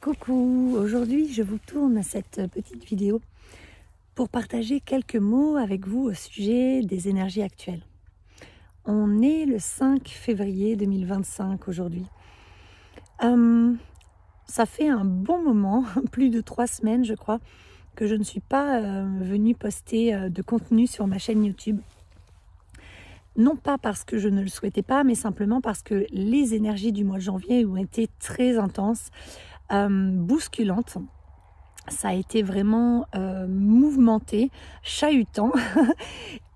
Coucou, aujourd'hui je vous tourne cette petite vidéo pour partager quelques mots avec vous au sujet des énergies actuelles. On est le 5 février 2025 aujourd'hui. Ça fait un bon moment, plus de 3 semaines je crois, que je ne suis pas venue poster de contenu sur ma chaîne YouTube. Non pas parce que je ne le souhaitais pas, mais simplement parce que les énergies du mois de janvier ont été très intenses, bousculantes. Ça a été vraiment mouvementé, chahutant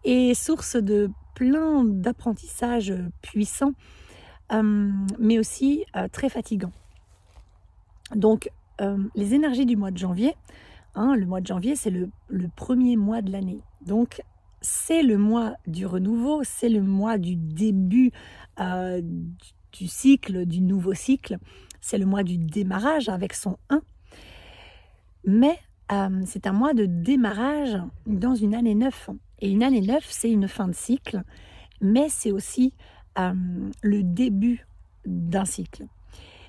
et source de plein d'apprentissages puissants, mais aussi très fatigants. Donc les énergies du mois de janvier, le mois de janvier c'est le premier mois de l'année. Donc c'est le mois du renouveau, c'est le mois du début du cycle, du nouveau cycle. C'est le mois du démarrage avec son 1. Mais c'est un mois de démarrage dans une année 9. Et une année 9, c'est une fin de cycle, mais c'est aussi le début d'un cycle.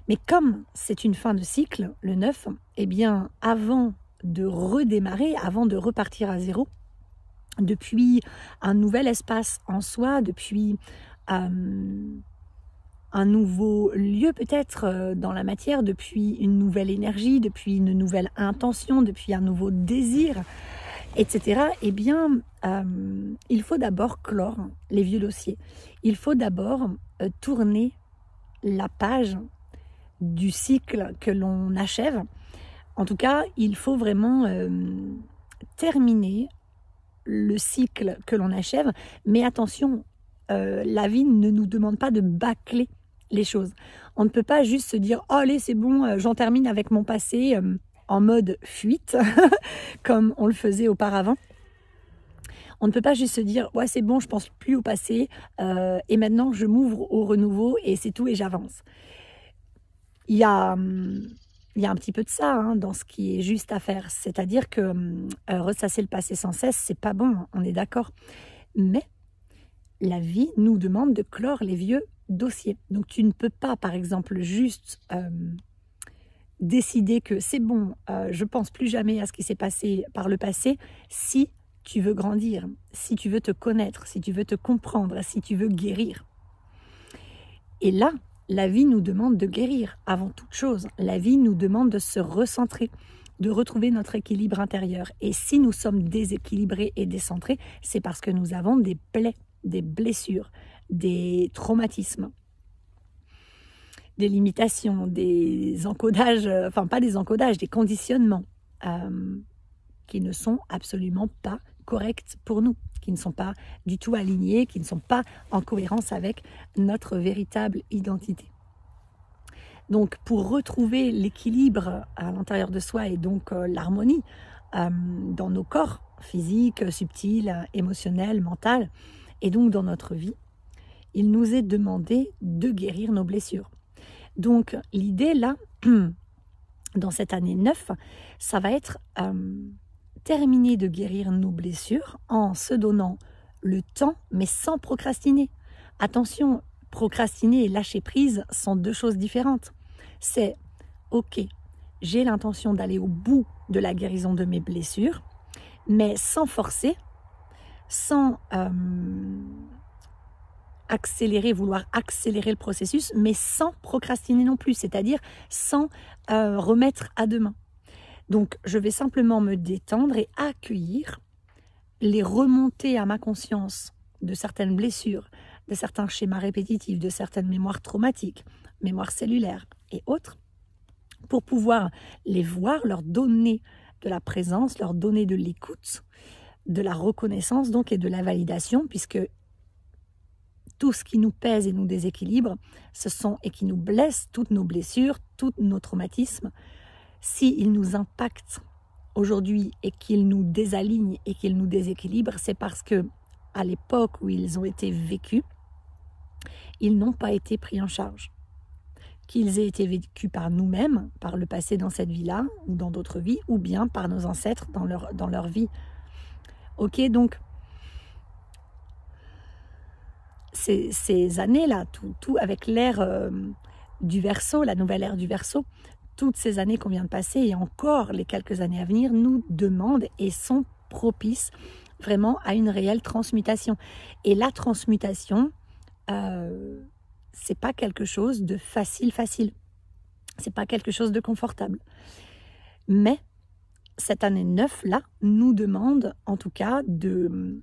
Mais comme c'est une fin de cycle, le 9, eh bien, avant de redémarrer, avant de repartir à zéro, depuis un nouvel espace en soi, depuis un nouveau lieu peut-être dans la matière, depuis une nouvelle énergie, depuis une nouvelle intention, depuis un nouveau désir, etc. Eh bien, il faut d'abord clore les vieux dossiers. Il faut d'abord tourner la page du cycle que l'on achève. En tout cas, il faut vraiment terminer le cycle que l'on achève. Mais attention, la vie ne nous demande pas de bâcler les choses. On ne peut pas juste se dire « Oh, allez, c'est bon, j'en termine avec mon passé en mode fuite, comme on le faisait auparavant. » On ne peut pas juste se dire « Ouais, c'est bon, je pense plus au passé et maintenant je m'ouvre au renouveau et c'est tout et j'avance. » Il y a un petit peu de ça dans ce qui est juste à faire. C'est-à-dire que ressasser le passé sans cesse, c'est pas bon, on est d'accord. Mais la vie nous demande de clore les vieux dossiers. Donc tu ne peux pas, par exemple, juste décider que c'est bon, je pense plus jamais à ce qui s'est passé par le passé, si tu veux grandir, si tu veux te connaître, si tu veux te comprendre, si tu veux guérir. Et là, la vie nous demande de guérir avant toute chose. La vie nous demande de se recentrer, de retrouver notre équilibre intérieur. Et si nous sommes déséquilibrés et décentrés, c'est parce que nous avons des plaies, des blessures, des traumatismes, des limitations, des encodages, enfin pas des encodages, des conditionnements qui ne sont absolument pas corrects pour nous, qui ne sont pas du tout alignés, qui ne sont pas en cohérence avec notre véritable identité. Donc pour retrouver l'équilibre à l'intérieur de soi et donc l'harmonie dans nos corps physiques, subtils, émotionnels, mentaux, et donc dans notre vie, il nous est demandé de guérir nos blessures. Donc l'idée là, dans cette année 9, ça va être terminer de guérir nos blessures en se donnant le temps, mais sans procrastiner. Attention, procrastiner et lâcher prise sont deux choses différentes. C'est ok, j'ai l'intention d'aller au bout de la guérison de mes blessures, mais sans forcer, sans vouloir accélérer le processus, mais sans procrastiner non plus, c'est-à-dire sans remettre à demain. Donc, je vais simplement me détendre et accueillir les remontées à ma conscience de certaines blessures, de certains schémas répétitifs, de certaines mémoires traumatiques, mémoires cellulaires et autres, pour pouvoir les voir, leur donner de la présence, leur donner de l'écoute, de la reconnaissance donc et de la validation, puisque tout ce qui nous pèse et nous déséquilibre, ce sont et qui nous blesse, toutes nos blessures, tous nos traumatismes, s'ils nous impactent aujourd'hui et qu'ils nous désalignent et qu'ils nous déséquilibrent, c'est parce que à l'époque où ils ont été vécus, ils n'ont pas été pris en charge. Qu'ils aient été vécus par nous-mêmes, par le passé dans cette vie-là, ou dans d'autres vies, ou bien par nos ancêtres dans leur vie. Ok, donc ces années-là, tout avec l'ère du Verseau, la nouvelle ère du Verseau, toutes ces années qu'on vient de passer et encore les quelques années à venir nous demandent et sont propices vraiment à une réelle transmutation. Et la transmutation, c'est pas quelque chose de facile. C'est pas quelque chose de confortable. Mais cette année 9 là nous demande en tout cas de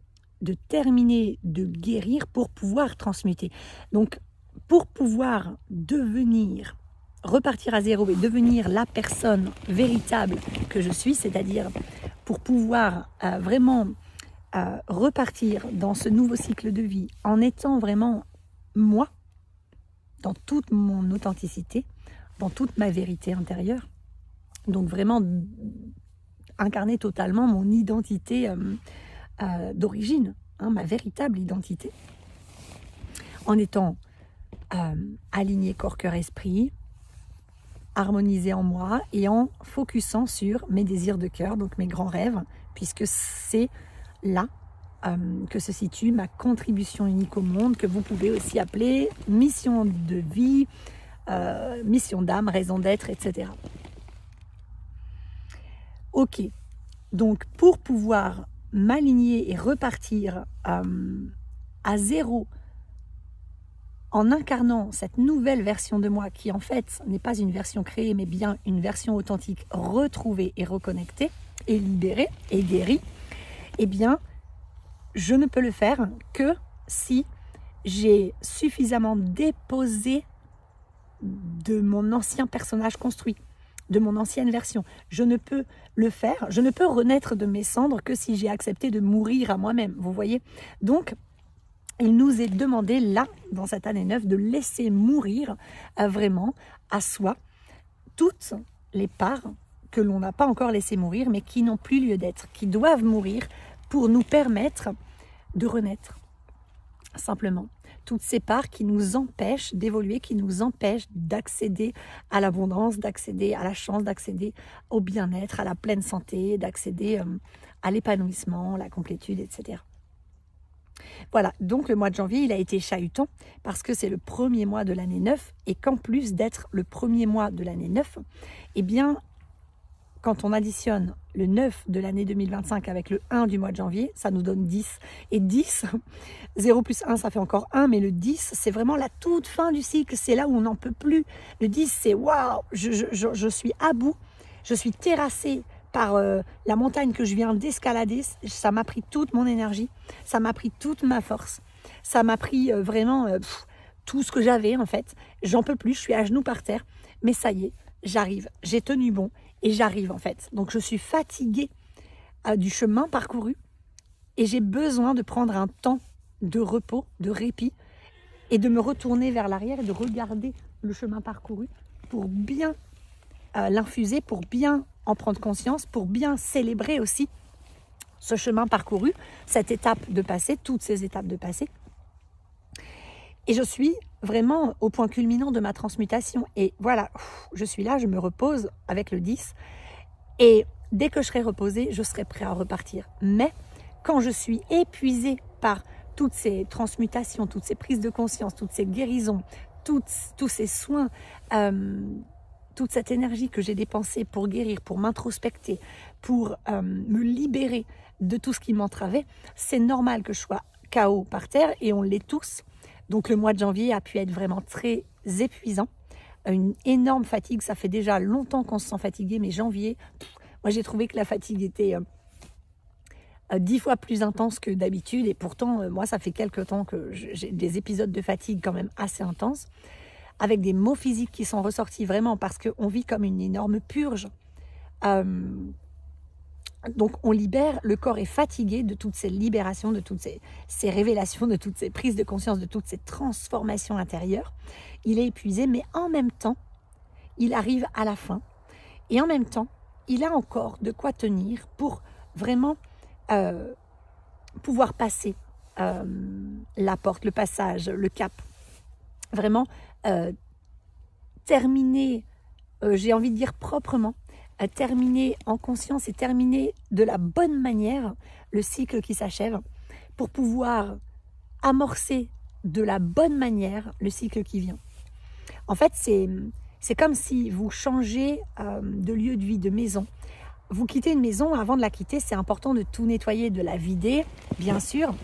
terminer, de guérir pour pouvoir transmuter. Donc pour pouvoir repartir à zéro et devenir la personne véritable que je suis, c'est-à-dire pour pouvoir vraiment repartir dans ce nouveau cycle de vie en étant vraiment moi, dans toute mon authenticité, dans toute ma vérité intérieure, donc vraiment incarner totalement mon identité d'origine, ma véritable identité, en étant aligné corps, cœur, esprit, harmonisé en moi et en focusant sur mes désirs de cœur, donc mes grands rêves, puisque c'est là que se situe ma contribution unique au monde, que vous pouvez aussi appeler mission de vie, mission d'âme, raison d'être, etc. Ok, donc pour pouvoir m'aligner et repartir à zéro en incarnant cette nouvelle version de moi qui en fait n'est pas une version créée mais bien une version authentique retrouvée et reconnectée et libérée et guérie, eh bien je ne peux le faire que si j'ai suffisamment déposé de mon ancien personnage construit, de mon ancienne version. Je ne peux le faire, je ne peux renaître de mes cendres que si j'ai accepté de mourir à moi-même, vous voyez. Donc, il nous est demandé, là, dans cette année 9, de laisser mourir vraiment à soi toutes les parts que l'on n'a pas encore laissé mourir, mais qui n'ont plus lieu d'être, qui doivent mourir pour nous permettre de renaître, simplement. Toutes ces parts qui nous empêchent d'évoluer, qui nous empêchent d'accéder à l'abondance, d'accéder à la chance, d'accéder au bien-être, à la pleine santé, d'accéder à l'épanouissement, la complétude, etc. Voilà, donc le mois de janvier, il a été chahutant parce que c'est le premier mois de l'année 9 et qu'en plus d'être le premier mois de l'année 9, eh bien, quand on additionne le 9 de l'année 2025 avec le 1 du mois de janvier, ça nous donne 10. Et 10, 0 plus 1, ça fait encore 1, mais le 10, c'est vraiment la toute fin du cycle, c'est là où on n'en peut plus. Le 10, c'est waouh, je suis à bout, je suis terrassée par la montagne que je viens d'escalader, ça m'a pris toute mon énergie, ça m'a pris toute ma force, ça m'a pris vraiment tout ce que j'avais en fait. J'en peux plus, je suis à genoux par terre, mais ça y est, j'arrive, j'ai tenu bon. Et j'arrive en fait. Donc je suis fatiguée du chemin parcouru et j'ai besoin de prendre un temps de repos, de répit et de me retourner vers l'arrière et de regarder le chemin parcouru pour bien l'infuser, pour bien en prendre conscience, pour bien célébrer aussi ce chemin parcouru, cette étape de passé, toutes ces étapes de passé. Et je suis vraiment au point culminant de ma transmutation. Et voilà, je suis là, je me repose avec le 10. Et dès que je serai reposée, je serai prêt à repartir. Mais quand je suis épuisée par toutes ces transmutations, toutes ces prises de conscience, toutes ces guérisons, tous ces soins, toute cette énergie que j'ai dépensée pour guérir, pour m'introspecter, pour me libérer de tout ce qui m'entravait, c'est normal que je sois KO par terre et on l'est tous. Donc le mois de janvier a pu être vraiment très épuisant, une énorme fatigue, ça fait déjà longtemps qu'on se sent fatigué, mais janvier, moi j'ai trouvé que la fatigue était 10 fois plus intense que d'habitude et pourtant moi ça fait quelques temps que j'ai des épisodes de fatigue quand même assez intenses, avec des maux physiques qui sont ressortis vraiment parce qu'on vit comme une énorme purge. Donc on libère, le corps est fatigué de toutes ces libérations, de toutes ces révélations, de toutes ces prises de conscience, de toutes ces transformations intérieures. Il est épuisé, mais en même temps, il arrive à la fin. Et en même temps, il a encore de quoi tenir pour vraiment pouvoir passer la porte, le passage, le cap. Vraiment terminer, j'ai envie de dire proprement, terminer en conscience et terminer de la bonne manière le cycle qui s'achève pour pouvoir amorcer de la bonne manière le cycle qui vient. En fait, C'est comme si vous changez de lieu de vie, de maison. Vous quittez une maison, avant de la quitter, c'est important de tout nettoyer, de la vider, bien sûr.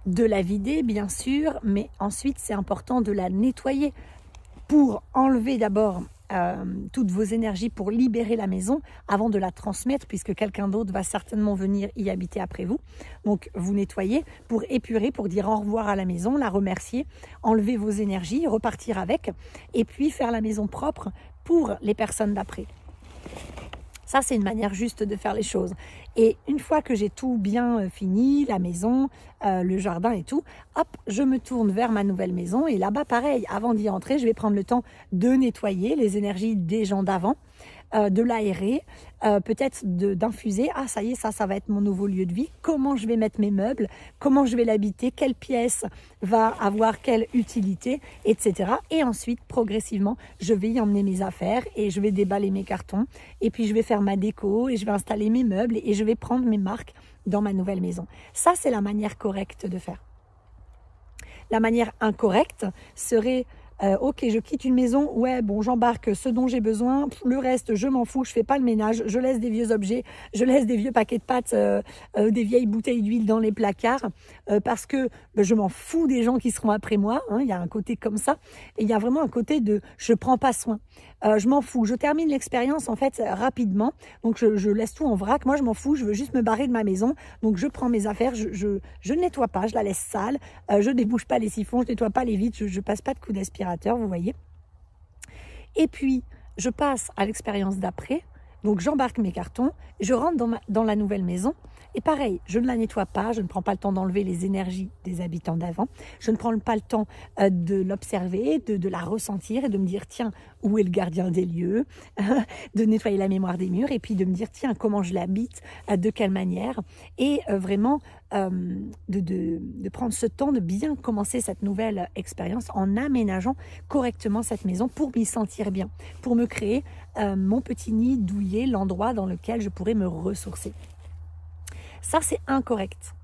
De la vider, bien sûr, mais ensuite, c'est important de la nettoyer pour enlever d'abord toutes vos énergies, pour libérer la maison avant de la transmettre, puisque quelqu'un d'autre va certainement venir y habiter après vous. Donc, vous nettoyez pour épurer, pour dire au revoir à la maison, la remercier, enlever vos énergies, repartir avec, et puis faire la maison propre pour les personnes d'après. Ça, c'est une manière juste de faire les choses. Et une fois que j'ai tout bien fini, la maison, le jardin et tout, hop, je me tourne vers ma nouvelle maison. Et là-bas, pareil, avant d'y entrer, je vais prendre le temps de nettoyer les énergies des gens d'avant, de l'aérer, peut-être d'infuser. Ah, ça y est, ça va être mon nouveau lieu de vie. Comment je vais mettre mes meubles, comment je vais l'habiter, quelle pièce va avoir quelle utilité, etc. Et ensuite, progressivement, je vais y emmener mes affaires et je vais déballer mes cartons. Et puis, je vais faire ma déco et je vais installer mes meubles et je vais prendre mes marques dans ma nouvelle maison. Ça, c'est la manière correcte de faire. La manière incorrecte serait... ok, je quitte une maison, ouais, bon, j'embarque ce dont j'ai besoin, le reste, je m'en fous, je fais pas le ménage, je laisse des vieux objets, je laisse des vieux paquets de pâtes, des vieilles bouteilles d'huile dans les placards, parce que je m'en fous des gens qui seront après moi, hein, il y a un côté comme ça, et il y a vraiment un côté de je prends pas soin. Je m'en fous, je termine l'expérience en fait rapidement, donc je laisse tout en vrac, moi je m'en fous, je veux juste me barrer de ma maison, donc je prends mes affaires, je ne nettoie pas, je la laisse sale, je débouche pas les siphons, je nettoie pas les vitres, je passe pas de coup d'aspirateur, vous voyez. Et puis je passe à l'expérience d'après, donc j'embarque mes cartons, je rentre dans la nouvelle maison, et pareil, je ne la nettoie pas, je ne prends pas le temps d'enlever les énergies des habitants d'avant, je ne prends pas le temps de l'observer, de la ressentir et de me dire tiens, où est le gardien des lieux, de nettoyer la mémoire des murs et puis de me dire tiens, comment je l'habite, de quelle manière, et vraiment de prendre ce temps de bien commencer cette nouvelle expérience en aménageant correctement cette maison pour m'y sentir bien, pour me créer mon petit nid douillet, l'endroit dans lequel je pourrais me ressourcer. Ça, c'est incorrect.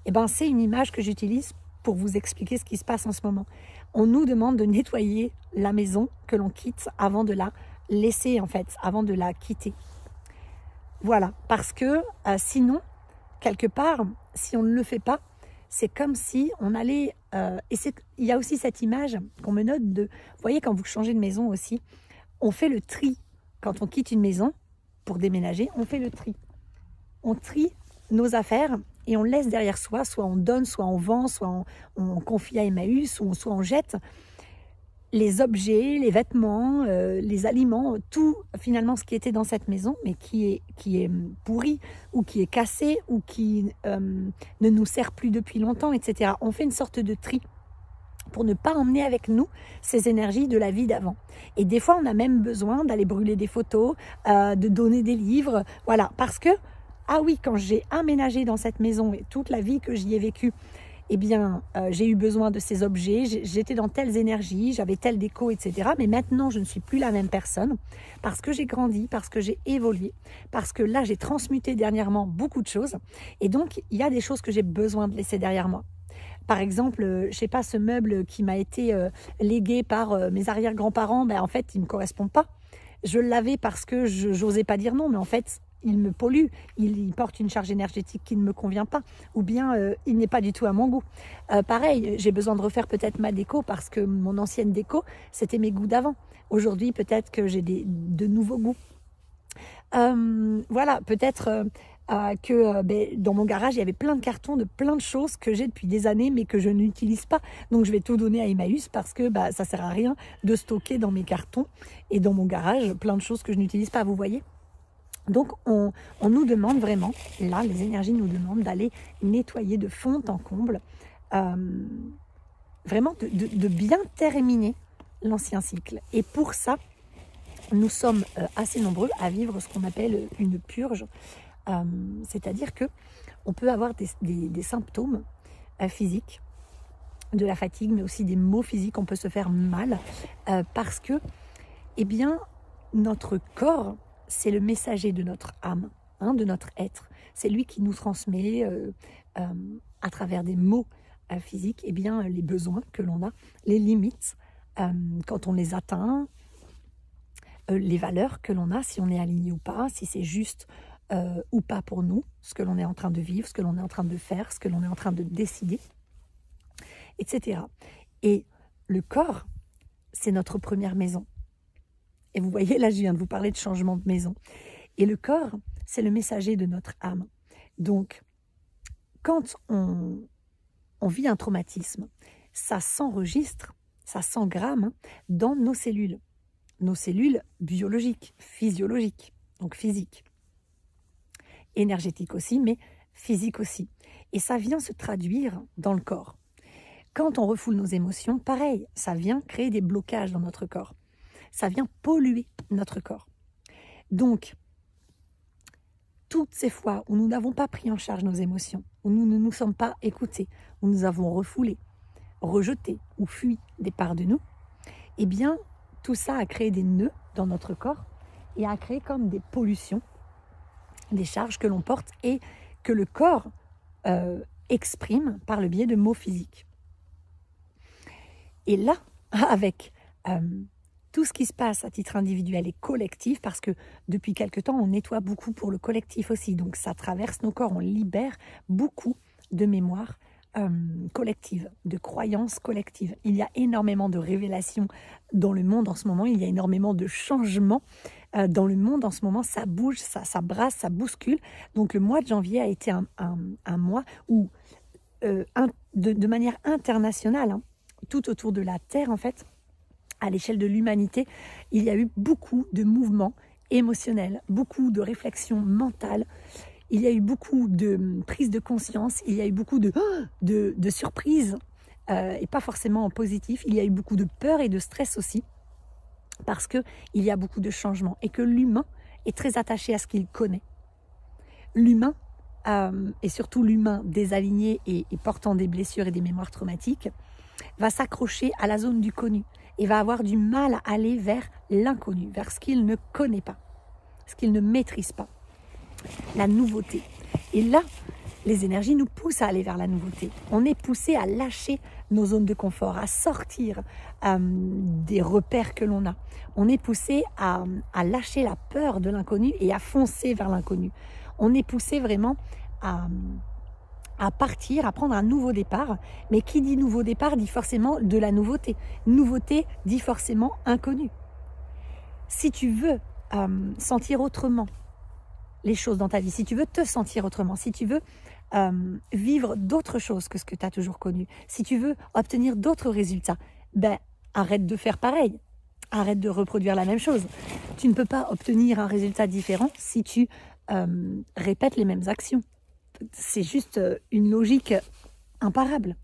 Eh ben, c'est une image que j'utilise pour vous expliquer ce qui se passe en ce moment. On nous demande de nettoyer la maison que l'on quitte avant de la laisser, en fait, avant de la quitter. Voilà, parce que sinon, quelque part, si on ne le fait pas, c'est comme si on allait... il y a aussi cette image qu'on me note de... Vous voyez, quand vous changez de maison aussi, on fait le tri. Quand on quitte une maison pour déménager, on fait le tri. On trie nos affaires et on laisse derrière soi, soit on donne, soit on vend, soit on confie à Emmaüs, ou soit on jette les objets, les vêtements, les aliments, tout finalement ce qui était dans cette maison, mais qui est pourri, ou qui est cassé, ou qui ne nous sert plus depuis longtemps, etc. On fait une sorte de tri pour ne pas emmener avec nous ces énergies de la vie d'avant. Et des fois, on a même besoin d'aller brûler des photos, de donner des livres, voilà, parce que ah oui, quand j'ai aménagé dans cette maison et toute la vie que j'y ai vécue, eh bien, j'ai eu besoin de ces objets, j'étais dans telles énergies, j'avais telle déco, etc. Mais maintenant, je ne suis plus la même personne parce que j'ai grandi, parce que j'ai évolué, parce que là, j'ai transmuté dernièrement beaucoup de choses. Et donc, il y a des choses que j'ai besoin de laisser derrière moi. Par exemple, je ne sais pas, ce meuble qui m'a été légué par mes arrière-grands-parents, ben, en fait, il ne me correspond pas. Je l'avais parce que je n'osais pas dire non, mais en fait... il me pollue, il porte une charge énergétique qui ne me convient pas, ou bien il n'est pas du tout à mon goût. Pareil, j'ai besoin de refaire peut-être ma déco parce que mon ancienne déco, c'était mes goûts d'avant. Aujourd'hui, peut-être que j'ai de nouveaux goûts. Voilà, peut-être que dans mon garage, il y avait plein de cartons de plein de choses que j'ai depuis des années, mais que je n'utilise pas. Donc, je vais tout donner à Emmaüs parce que ça ne sert à rien de stocker dans mes cartons et dans mon garage plein de choses que je n'utilise pas, vous voyez. Donc, on nous demande vraiment, là, les énergies nous demandent d'aller nettoyer de fond en comble, vraiment de bien terminer l'ancien cycle. Et pour ça, nous sommes assez nombreux à vivre ce qu'on appelle une purge, c'est-à-dire qu'on peut avoir des symptômes physiques, de la fatigue, mais aussi des maux physiques, on peut se faire mal, parce que, eh bien, notre corps... c'est le messager de notre âme, de notre être. C'est lui qui nous transmet à travers des mots, physique, eh bien, les besoins que l'on a, les limites, quand on les atteint, les valeurs que l'on a, si on est aligné ou pas, si c'est juste ou pas pour nous, ce que l'on est en train de vivre, ce que l'on est en train de faire, ce que l'on est en train de décider, etc. Et le corps, c'est notre première maison. Et vous voyez, là, je viens de vous parler de changement de maison. Et le corps, c'est le messager de notre âme. Donc, quand on vit un traumatisme, ça s'enregistre, ça s'engramme dans nos cellules biologiques, physiologiques, donc physiques, énergétiques aussi, mais physiques aussi. Et ça vient se traduire dans le corps. Quand on refoule nos émotions, pareil, ça vient créer des blocages dans notre corps. Ça vient polluer notre corps. Donc, toutes ces fois où nous n'avons pas pris en charge nos émotions, où nous ne nous sommes pas écoutés, où nous avons refoulé, rejeté ou fui des parts de nous, eh bien, tout ça a créé des nœuds dans notre corps et a créé comme des pollutions, des charges que l'on porte et que le corps exprime par le biais de mots physiques. Et là, avec tout ce qui se passe à titre individuel et collectif, parce que depuis quelque temps, on nettoie beaucoup pour le collectif aussi, donc ça traverse nos corps, on libère beaucoup de mémoire collective, de croyances collectives. Il y a énormément de révélations dans le monde en ce moment, il y a énormément de changements dans le monde en ce moment, ça bouge, ça brasse, ça bouscule. Donc le mois de janvier a été un mois où, de manière internationale, tout autour de la Terre en fait, à l'échelle de l'humanité, il y a eu beaucoup de mouvements émotionnels, beaucoup de réflexions mentales, il y a eu beaucoup de prise de conscience, il y a eu beaucoup de surprises, et pas forcément en positif, il y a eu beaucoup de peur et de stress aussi, parce qu'il y a beaucoup de changements, et que l'humain est très attaché à ce qu'il connaît. L'humain, et surtout l'humain désaligné et portant des blessures et des mémoires traumatiques, va s'accrocher à la zone du connu et va avoir du mal à aller vers l'inconnu, vers ce qu'il ne connaît pas, ce qu'il ne maîtrise pas, la nouveauté. Et là, les énergies nous poussent à aller vers la nouveauté. On est poussé à lâcher nos zones de confort, à sortir des repères que l'on a. On est poussé à lâcher la peur de l'inconnu et à foncer vers l'inconnu. On est poussé vraiment à partir, à prendre un nouveau départ. Mais qui dit nouveau départ dit forcément de la nouveauté. Nouveauté dit forcément inconnu. Si tu veux sentir autrement les choses dans ta vie, si tu veux te sentir autrement, si tu veux vivre d'autres choses que ce que tu as toujours connu, si tu veux obtenir d'autres résultats, ben arrête de faire pareil. Arrête de reproduire la même chose. Tu ne peux pas obtenir un résultat différent si tu répètes les mêmes actions. C'est juste une logique imparable.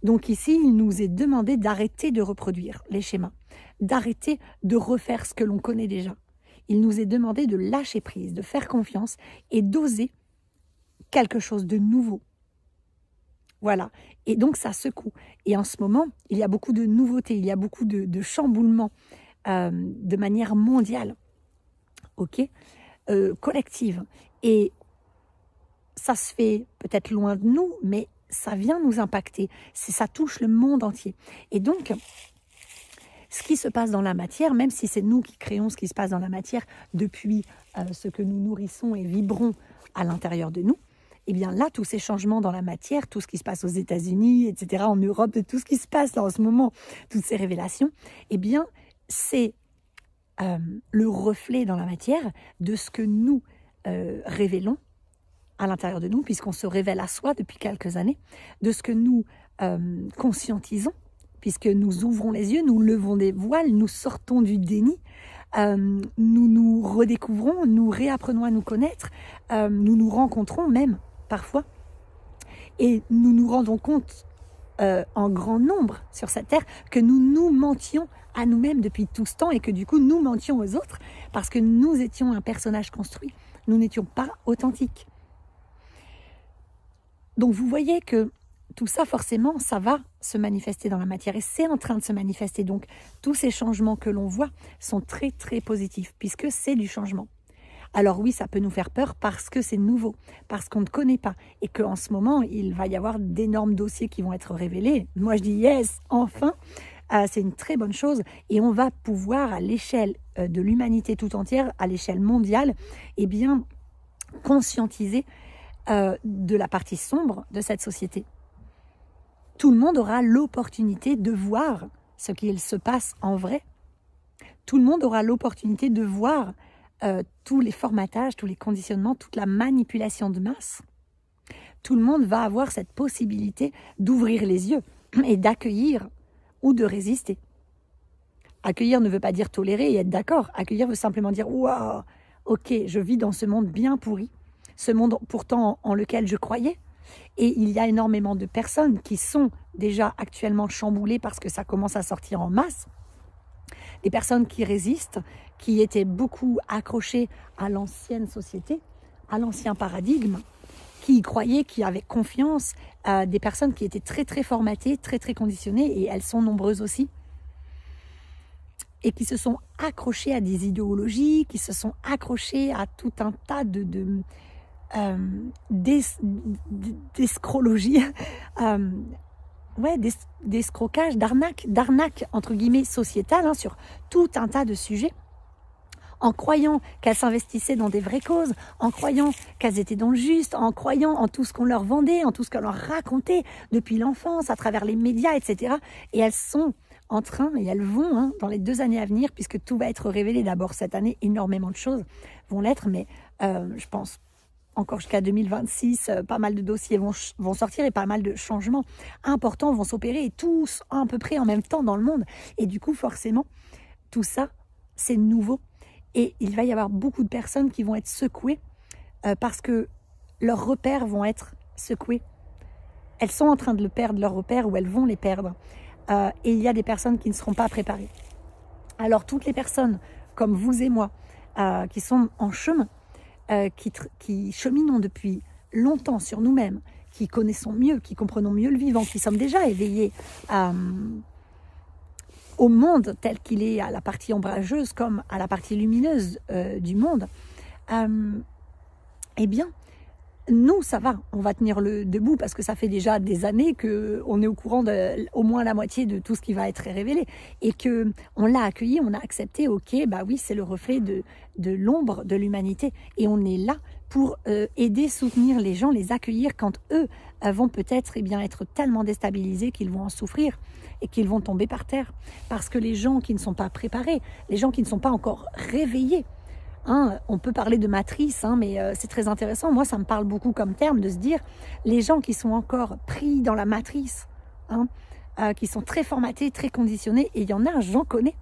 Donc ici, il nous est demandé d'arrêter de reproduire les schémas, d'arrêter de refaire ce que l'on connaît déjà. Il nous est demandé de lâcher prise, de faire confiance et d'oser quelque chose de nouveau. Voilà. Et donc ça secoue. Et en ce moment, il y a beaucoup de nouveautés, il y a beaucoup de chamboulements de manière mondiale, collective. Et ça se fait peut-être loin de nous, mais ça vient nous impacter. Ça touche le monde entier. Et donc, ce qui se passe dans la matière, même si c'est nous qui créons ce qui se passe dans la matière depuis ce que nous nourrissons et vibrons à l'intérieur de nous, eh bien là, tous ces changements dans la matière, tout ce qui se passe aux États-Unis, etc., en Europe, tout ce qui se passe là en ce moment, toutes ces révélations, eh bien, c'est le reflet dans la matière de ce que nous révélons à l'intérieur de nous, puisqu'on se révèle à soi depuis quelques années, de ce que nous conscientisons, puisque nous ouvrons les yeux, nous levons des voiles, nous sortons du déni, nous nous redécouvrons, nous réapprenons à nous connaître, nous nous rencontrons même parfois, et nous nous rendons compte en grand nombre sur cette terre que nous nous mentions à nous-mêmes depuis tout ce temps et que du coup nous mentions aux autres parce que nous étions un personnage construit, nous n'étions pas authentiques. Donc vous voyez que tout ça forcément ça va se manifester dans la matière et c'est en train de se manifester. Donc tous ces changements que l'on voit sont très très positifs puisque c'est du changement. Alors oui, ça peut nous faire peur parce que c'est nouveau, parce qu'on ne connaît pas et qu'en ce moment, il va y avoir d'énormes dossiers qui vont être révélés. Moi, je dis yes, enfin, c'est une très bonne chose et on va pouvoir à l'échelle de l'humanité tout entière, à l'échelle mondiale, eh bien, conscientiser de la partie sombre de cette société. Tout le monde aura l'opportunité de voir ce qu'il se passe en vrai. Tout le monde aura l'opportunité de voir tous les formatages, tous les conditionnements, toute la manipulation de masse. Tout le monde va avoir cette possibilité d'ouvrir les yeux et d'accueillir ou de résister. Accueillir ne veut pas dire tolérer et être d'accord. Accueillir veut simplement dire « Waouh, ok, je vis dans ce monde bien pourri, ce monde pourtant en lequel je croyais. » Et il y a énormément de personnes qui sont déjà actuellement chamboulées parce que ça commence à sortir en masse. Des personnes qui résistent, qui étaient beaucoup accrochées à l'ancienne société, à l'ancien paradigme, qui y croyaient, qui avaient confiance, des personnes qui étaient très très formatées, très très conditionnées, et elles sont nombreuses aussi, et qui se sont accrochées à des idéologies, qui se sont accrochées à tout un tas d'escrologie, d'escrocage, d'arnaque entre guillemets sociétale sur tout un tas de sujets, en croyant qu'elles s'investissaient dans des vraies causes, en croyant qu'elles étaient dans le juste, en croyant en tout ce qu'on leur vendait, en tout ce qu'on leur racontait depuis l'enfance, à travers les médias, etc. Et elles sont en train, et elles vont, dans les 2 années à venir, puisque tout va être révélé d'abord cette année, énormément de choses vont l'être, mais je pense encore jusqu'à 2026, pas mal de dossiers vont sortir et pas mal de changements importants vont s'opérer, et tous à peu près en même temps dans le monde. Et du coup, forcément, tout ça, c'est nouveau. Et il va y avoir beaucoup de personnes qui vont être secouées parce que leurs repères vont être secoués. Elles sont en train de le perdre, leurs repères, ou elles vont les perdre. Et il y a des personnes qui ne seront pas préparées. Alors, toutes les personnes comme vous et moi qui sont en chemin, qui cheminons depuis longtemps sur nous-mêmes, qui connaissons mieux, qui comprenons mieux le vivant, qui sommes déjà éveillés au monde tel qu'il est, à la partie ombrageuse comme à la partie lumineuse du monde, eh bien, nous, ça va, on va tenir le debout parce que ça fait déjà des années qu'on est au courant de au moins la moitié de tout ce qui va être révélé et qu'on l'a accueilli, on a accepté, ok, bah oui, c'est le reflet de l'ombre de l'humanité et on est là pour aider, soutenir les gens, les accueillir quand eux vont peut-être être tellement déstabilisés qu'ils vont en souffrir et qu'ils vont tomber par terre. Parce que les gens qui ne sont pas préparés, les gens qui ne sont pas encore réveillés, on peut parler de matrice, mais c'est très intéressant. Moi, ça me parle beaucoup comme terme de se dire les gens qui sont encore pris dans la matrice, qui sont très formatés, très conditionnés, et il y en a, j'en connais.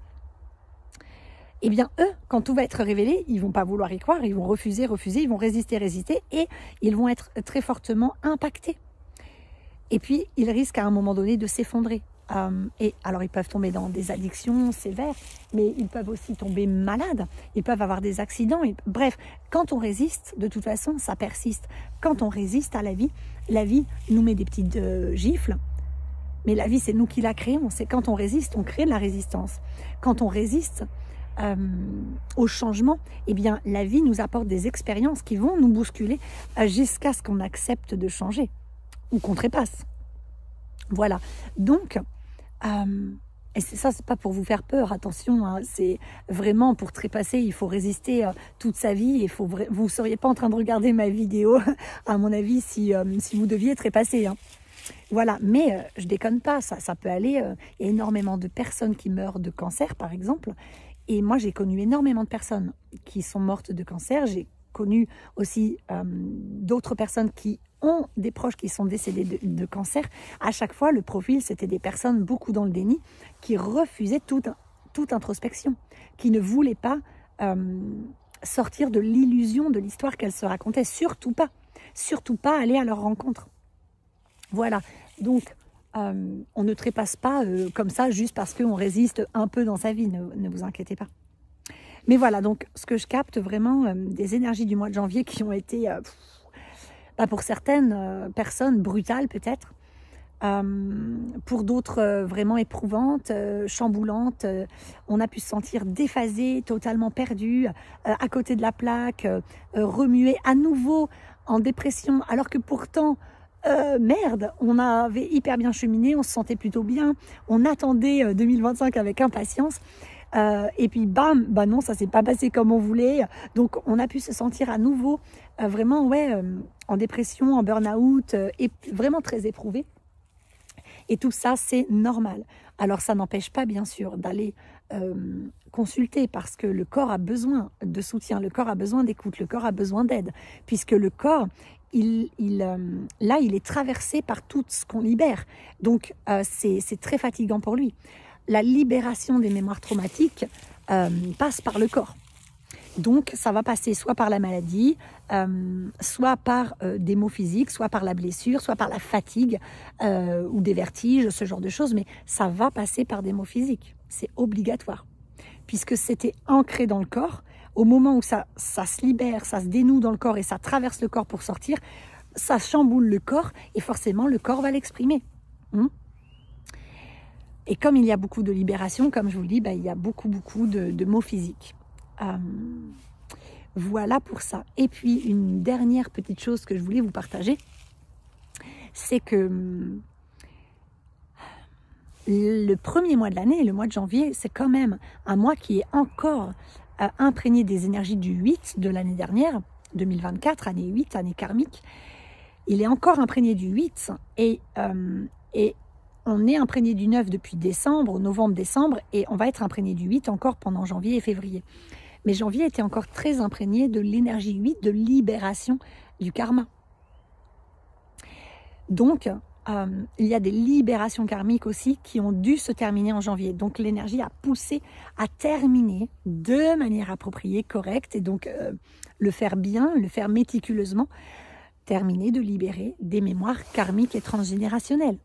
Eh bien, eux, quand tout va être révélé, ils vont pas vouloir y croire, ils vont refuser, ils vont résister, et ils vont être très fortement impactés. Et puis, ils risquent à un moment donné de s'effondrer. Et alors, ils peuvent tomber dans des addictions sévères, mais ils peuvent aussi tomber malades, ils peuvent avoir des accidents. Bref, quand on résiste, de toute façon, ça persiste. Quand on résiste à la vie nous met des petites gifles, mais la vie, c'est nous qui la créons. C'est quand on résiste, on crée de la résistance. Quand on résiste au changement, eh bien, la vie nous apporte des expériences qui vont nous bousculer jusqu'à ce qu'on accepte de changer ou qu'on trépasse. Voilà, donc, et ça, c'est pas pour vous faire peur, attention, c'est vraiment pour trépasser, il faut résister toute sa vie, vous ne seriez pas en train de regarder ma vidéo, à mon avis, si vous deviez trépasser. Voilà, mais je déconne pas, ça peut aller, il y a énormément de personnes qui meurent de cancer, par exemple, et moi, j'ai connu énormément de personnes qui sont mortes de cancer, j'ai connu aussi d'autres personnes qui ont des proches qui sont décédés de cancer. À chaque fois, le profil, c'était des personnes beaucoup dans le déni, qui refusaient toute introspection, qui ne voulaient pas sortir de l'illusion de l'histoire qu'elles se racontaient. Surtout pas aller à leur rencontre. Voilà, donc on ne trépasse pas comme ça juste parce qu'on résiste un peu dans sa vie, ne vous inquiétez pas. Mais voilà, donc ce que je capte vraiment des énergies du mois de janvier qui ont été, pour certaines personnes, brutales peut-être, pour d'autres vraiment éprouvantes, chamboulantes. On a pu se sentir déphasé, totalement perdu, à côté de la plaque, remué à nouveau en dépression, alors que pourtant, merde, on avait hyper bien cheminé, on se sentait plutôt bien, on attendait 2025 avec impatience. Et puis bam, bah non, ça s'est pas passé comme on voulait. Donc on a pu se sentir à nouveau vraiment en dépression, en burn-out, et vraiment très éprouvé. Et tout ça, c'est normal. Alors ça n'empêche pas bien sûr d'aller consulter, parce que le corps a besoin de soutien, le corps a besoin d'écoute, le corps a besoin d'aide, puisque le corps, là, il est traversé par tout ce qu'on libère. Donc c'est très fatigant pour lui. La libération des mémoires traumatiques passe par le corps. Donc, ça va passer soit par la maladie, soit par des maux physiques, soit par la blessure, soit par la fatigue ou des vertiges, ce genre de choses. Mais ça va passer par des maux physiques. C'est obligatoire. Puisque c'était ancré dans le corps, au moment où ça se libère, ça se dénoue dans le corps et ça traverse le corps pour sortir, ça chamboule le corps et forcément le corps va l'exprimer. Et comme il y a beaucoup de libération, comme je vous le dis, il y a beaucoup de maux physiques. Voilà pour ça. Et puis, une dernière petite chose que je voulais vous partager, c'est que le premier mois de l'année, le mois de janvier, c'est quand même un mois qui est encore imprégné des énergies du 8 de l'année dernière, 2024, année 8, année karmique. Il est encore imprégné du 8 et on est imprégné du 9 depuis décembre, novembre-décembre, et on va être imprégné du 8 encore pendant janvier et février. Mais janvier était encore très imprégné de l'énergie 8 de libération du karma. Donc, il y a des libérations karmiques aussi qui ont dû se terminer en janvier. Donc, l'énergie a poussé à terminer de manière appropriée, correcte, et donc le faire bien, le faire méticuleusement, terminer de libérer des mémoires karmiques et transgénérationnelles.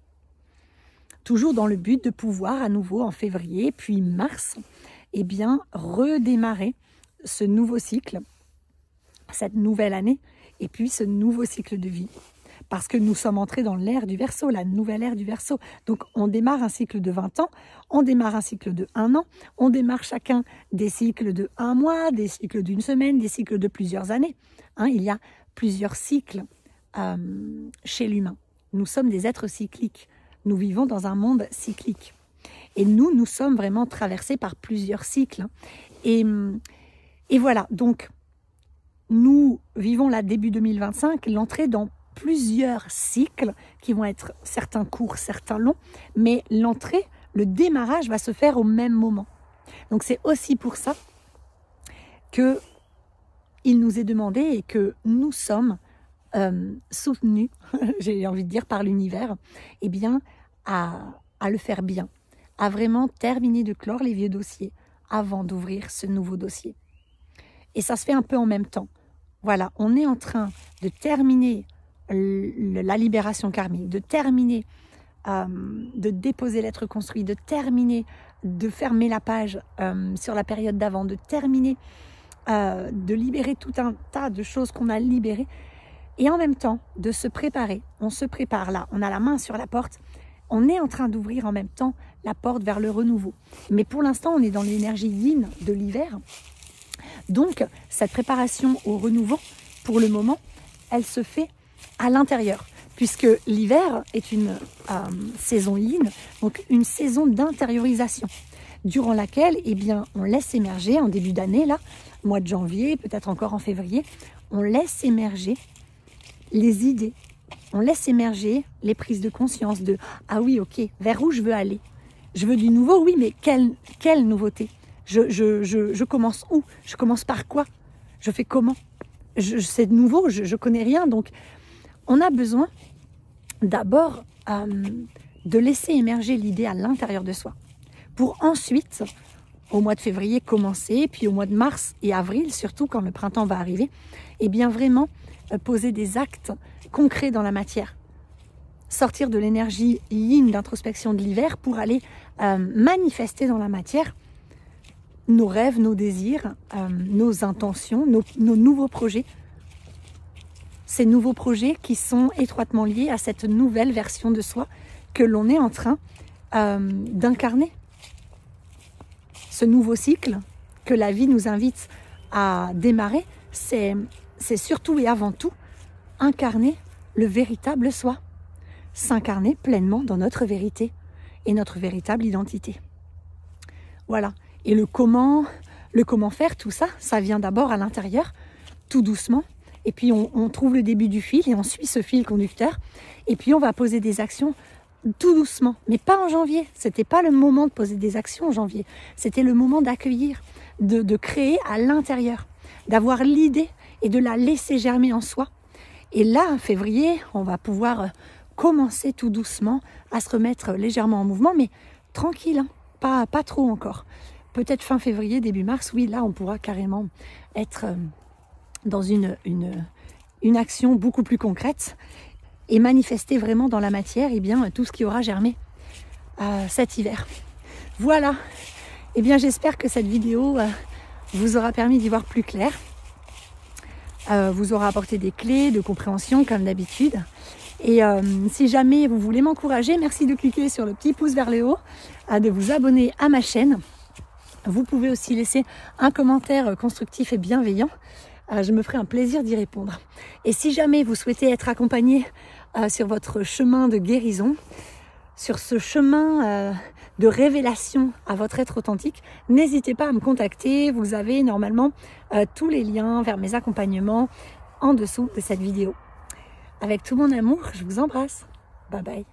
Toujours dans le but de pouvoir à nouveau en février, puis mars, redémarrer ce nouveau cycle, cette nouvelle année, et puis ce nouveau cycle de vie. Parce que nous sommes entrés dans l'ère du Verseau, la nouvelle ère du Verseau. Donc on démarre un cycle de 20 ans, on démarre un cycle de 1 an, on démarre chacun des cycles de 1 mois, des cycles d'une semaine, des cycles de plusieurs années. Il y a plusieurs cycles chez l'humain. Nous sommes des êtres cycliques. Nous vivons dans un monde cyclique. Et nous sommes vraiment traversés par plusieurs cycles. Et voilà, donc, nous vivons là, début 2025, l'entrée dans plusieurs cycles qui vont être certains courts, certains longs, mais l'entrée, le démarrage va se faire au même moment. Donc, c'est aussi pour ça qu'il nous est demandé et que nous sommes soutenus, j'ai envie de dire, par l'univers, à le faire bien, à vraiment terminer de clore les vieux dossiers avant d'ouvrir ce nouveau dossier. Et ça se fait un peu en même temps. Voilà, on est en train de terminer la libération karmique, de terminer, de déposer l'être construit, de terminer, de fermer la page sur la période d'avant, de terminer, de libérer tout un tas de choses qu'on a libérées. Et en même temps, de se préparer. On se prépare là, on a la main sur la porte. On est en train d'ouvrir en même temps la porte vers le renouveau. Mais pour l'instant, on est dans l'énergie yin de l'hiver. Donc, cette préparation au renouveau, pour le moment, elle se fait à l'intérieur. Puisque l'hiver est une saison yin, donc une saison d'intériorisation. Durant laquelle, on laisse émerger en début d'année, là, mois de janvier, peut-être encore en février, on laisse émerger les idées, on laisse émerger les prises de conscience de « Ah oui, ok, vers où je veux aller? Je veux du nouveau, oui, mais quelle nouveauté? Je commence où? Je commence par quoi? Je fais comment? C'est nouveau, je connais rien. » Donc, on a besoin d'abord de laisser émerger l'idée à l'intérieur de soi pour ensuite, au mois de février, commencer, puis au mois de mars et avril, surtout quand le printemps va arriver, vraiment poser des actes concrets dans la matière. Sortir de l'énergie yin d'introspection de l'hiver pour aller manifester dans la matière nos rêves, nos désirs, nos intentions, nos nouveaux projets. Ces nouveaux projets qui sont étroitement liés à cette nouvelle version de soi que l'on est en train d'incarner. Ce nouveau cycle que la vie nous invite à démarrer, c'est surtout et avant tout incarner le véritable soi, s'incarner pleinement dans notre vérité et notre véritable identité. Voilà. Et le comment faire tout ça, ça vient d'abord à l'intérieur, tout doucement. Et puis on trouve le début du fil et on suit ce fil conducteur. Et puis on va poser des actions tout doucement, mais pas en janvier. C'était pas le moment de poser des actions en janvier. C'était le moment d'accueillir, de créer à l'intérieur, d'avoir l'idée et de la laisser germer en soi. Et là, en février, on va pouvoir commencer tout doucement à se remettre légèrement en mouvement, mais tranquille, hein, pas trop encore. Peut-être fin février, début mars, oui, là on pourra carrément être dans une action beaucoup plus concrète et manifester vraiment dans la matière tout ce qui aura germé cet hiver. Voilà, j'espère que cette vidéo vous aura permis d'y voir plus clair, vous aura apporté des clés de compréhension comme d'habitude. Et si jamais vous voulez m'encourager, merci de cliquer sur le petit pouce vers le haut, de vous abonner à ma chaîne. Vous pouvez aussi laisser un commentaire constructif et bienveillant. Je me ferai un plaisir d'y répondre. Et si jamais vous souhaitez être accompagné sur votre chemin de guérison, sur ce chemin de révélation à votre être authentique, n'hésitez pas à me contacter. Vous avez normalement tous les liens vers mes accompagnements en dessous de cette vidéo. Avec tout mon amour, je vous embrasse. Bye bye.